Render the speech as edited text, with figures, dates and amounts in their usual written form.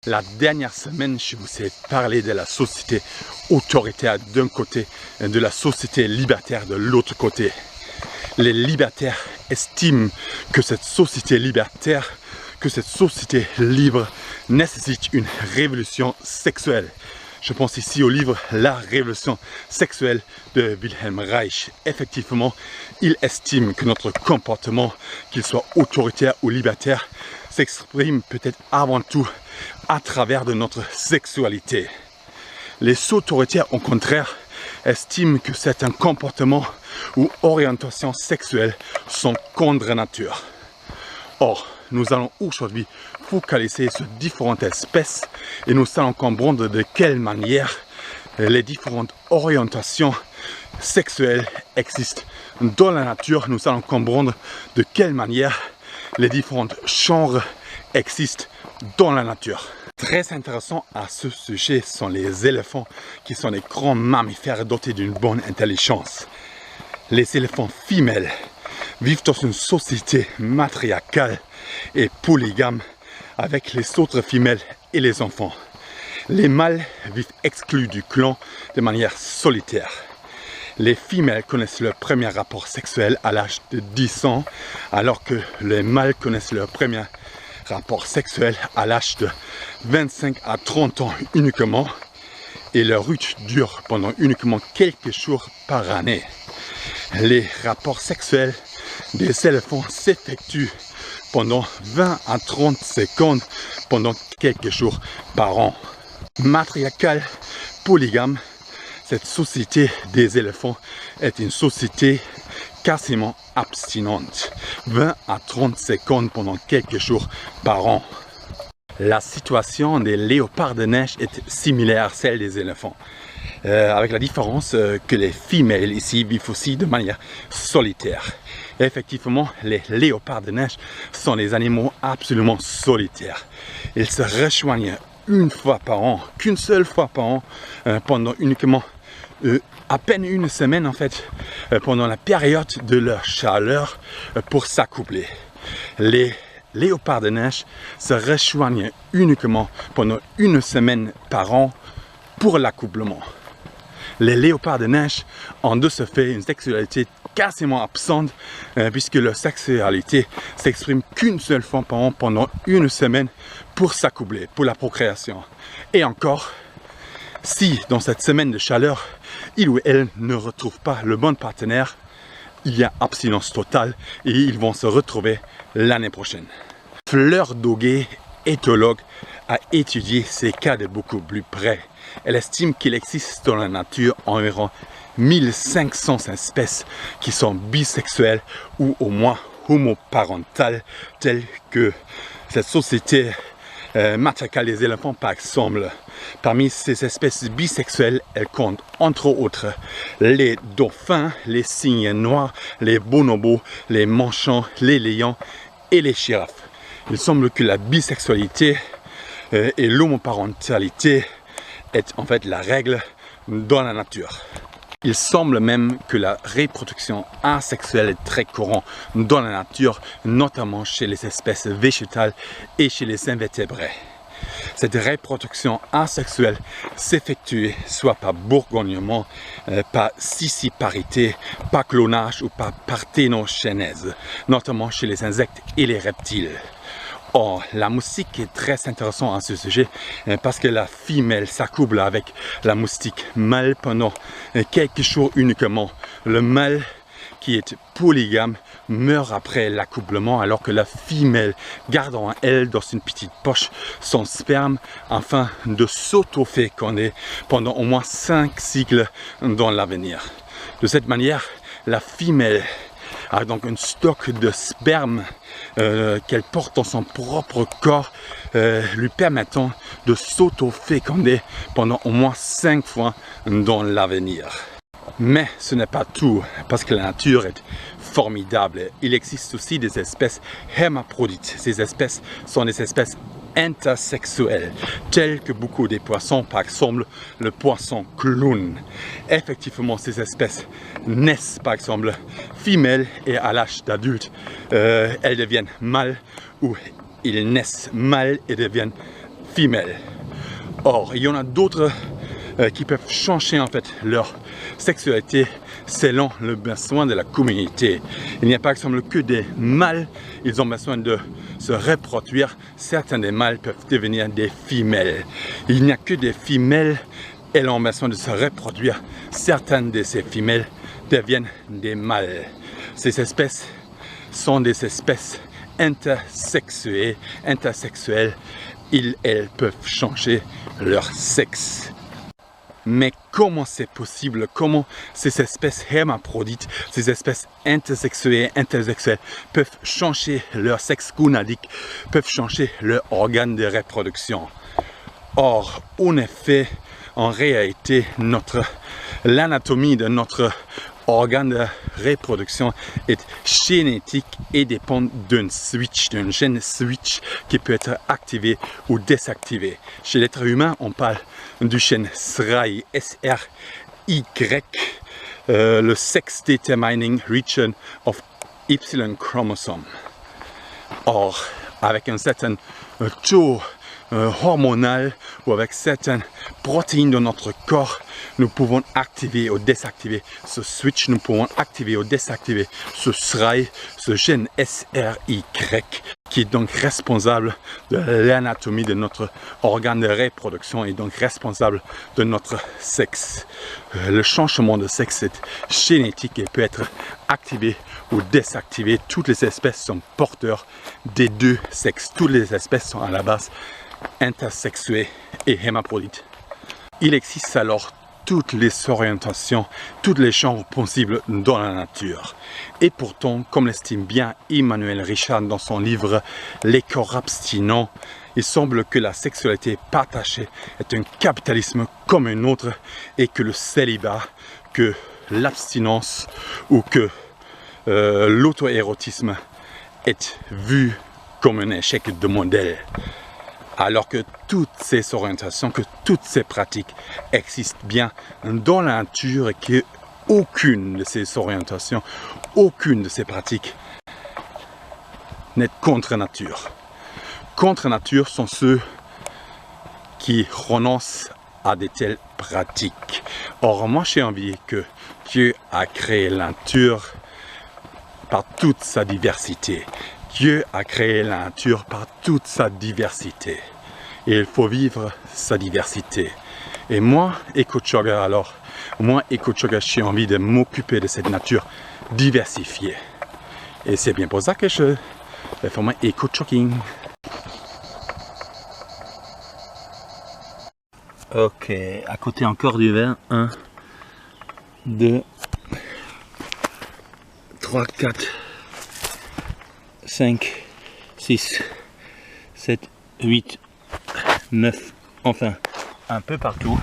La dernière semaine, je vous ai parlé de la société autoritaire d'un côté et de la société libertaire de l'autre côté. Les libertaires estiment que cette société libertaire, que cette société libre nécessite une révolution sexuelle. Je pense ici au livre La Révolution sexuelle de Wilhelm Reich. Effectivement, il estime que notre comportement, qu'il soit autoritaire ou libertaire, s'exprime peut-être avant tout à travers de notre sexualité. Les autoritaires, au contraire, estiment que certains comportements ou orientations sexuelles sont contre nature. Or, nous allons aujourd'hui focaliser sur différentes espèces et nous allons comprendre de quelle manière les différentes orientations sexuelles existent dans la nature. Nous allons comprendre de quelle manière les différents genres existent dans la nature. Très intéressant à ce sujet sont les éléphants qui sont des grands mammifères dotés d'une bonne intelligence. Les éléphants femelles vivent dans une société matriarcale et polygame avec les autres femelles et les enfants. Les mâles vivent exclus du clan de manière solitaire. Les femelles connaissent leur premier rapport sexuel à l'âge de 10 ans, alors que les mâles connaissent leur premier rapport sexuel à l'âge de 25 à 30 ans uniquement, et leur rut dure pendant uniquement quelques jours par année. Les rapports sexuels des éléphants s'effectuent pendant 20 à 30 secondes pendant quelques jours par an. Matriarcale, polygame, cette société des éléphants est une société quasiment abstinente, 20 à 30 secondes pendant quelques jours par an. La situation des léopards de neige est similaire à celle des éléphants, avec la différence que les femelles ici vivent aussi de manière solitaire. Effectivement, les léopards de neige sont des animaux absolument solitaires. Ils se rejoignent une fois par an, qu'une seule fois par an, pendant uniquement à peine une semaine en fait, pendant la période de leur chaleur pour s'accoupler. Les léopards de neige se rejoignent uniquement pendant une semaine par an pour l'accouplement. Les léopards de neige ont de ce fait une sexualité quasiment absente puisque leur sexualité s'exprime qu'une seule fois par an pendant une semaine pour s'accoupler, pour la procréation. Et encore, si dans cette semaine de chaleur, il ou elle ne retrouve pas le bon partenaire, il y a abstinence totale et ils vont se retrouver l'année prochaine. Fleur Doguet, éthologue, a étudié ces cas de beaucoup plus près. Elle estime qu'il existe dans la nature environ 1500 espèces qui sont bisexuelles ou au moins homoparentales, telles que cette société matriarcale des éléphants par exemple. Parmi ces espèces bisexuelles, elles comptent entre autres les dauphins, les cygnes noirs, les bonobos, les manchots, les lions et les girafes. Il semble que la bisexualité et l'homoparentalité est en fait la règle dans la nature. Il semble même que la reproduction asexuelle est très courante dans la nature, notamment chez les espèces végétales et chez les invertébrés. Cette reproduction asexuelle s'effectue soit par bourgeonnement, par scissiparité, par clonage ou par parthénogenèse, notamment chez les insectes et les reptiles. Or, la moustique est très intéressante à ce sujet parce que la femelle s'accouple avec la moustique mâle pendant quelques jours uniquement. Le mâle, qui est polygame, meurt après l'accouplement alors que la femelle garde en elle dans une petite poche son sperme afin de s'auto-féconder pendant au moins 5 cycles dans l'avenir. De cette manière, la femelle a donc un stock de sperme qu'elle porte dans son propre corps, lui permettant de s'auto-féconder pendant au moins 5 fois dans l'avenir. Mais ce n'est pas tout, parce que la nature est formidable. Il existe aussi des espèces hermaphrodites. Ces espèces sont des espèces intersexuelles, telles que beaucoup des poissons, par exemple le poisson clown. Effectivement, ces espèces naissent par exemple femelles et à l'âge d'adulte, elles deviennent mâles ou ils naissent mâles et deviennent femelle. Or, il y en a d'autres qui peuvent changer en fait leur sexualité selon le besoin de la communauté. Il n'y a par exemple que des mâles, ils ont besoin de se reproduire. Certains des mâles peuvent devenir des femelles. Il n'y a que des femelles, elles ont besoin de se reproduire. Certaines de ces femelles deviennent des mâles. Ces espèces sont des espèces intersexuées. Elles peuvent changer leur sexe. Mais comment c'est possible? Comment ces espèces hermaphrodites, ces espèces intersexuées peuvent changer leur sexe gonadique, peuvent changer leur organe de reproduction? Or, en effet, en réalité, l'anatomie de notre organe de reproduction est génétique et dépend d'un gène switch qui peut être activé ou désactivé. Chez l'être humain, on parle du gène SRY, S-R-Y, le Sex Determining Region of Y chromosome. Or, avec un certain taux hormonal ou avec certaines protéines de notre corps, nous pouvons activer ou désactiver ce switch, nous pouvons activer ou désactiver ce SRY, ce gène SRY, qui est donc responsable de l'anatomie de notre organe de reproduction et donc responsable de notre sexe. Le changement de sexe est génétique et peut être activé ou désactivé. Toutes les espèces sont porteurs des deux sexes. Toutes les espèces sont à la base intersexuées et hermaphrodites. Il existe alors toutes les orientations, tous les genres possibles dans la nature. Et pourtant, comme l'estime bien Emmanuel Richard dans son livre Les corps abstinents, il semble que la sexualité partagée est un capitalisme comme un autre et que le célibat, que l'abstinence ou que l'auto-érotisme est vu comme un échec de modèle. Alors que toutes ces orientations, que toutes ces pratiques existent bien dans la nature et qu'aucune de ces orientations, aucune de ces pratiques n'est contre nature. Contre nature sont ceux qui renoncent à de telles pratiques. Or, moi j'ai envie que Dieu a créé la nature par toute sa diversité. Dieu a créé la nature par toute sa diversité. Et il faut vivre sa diversité. Et moi, éco-jogger alors, j'ai envie de m'occuper de cette nature diversifiée. Et c'est bien pour ça que je vais faire mon éco-jogging. Ok, à côté encore du verre. 1, 2, 3, 4, 5, 6, 7, 8, 9, enfin un peu partout.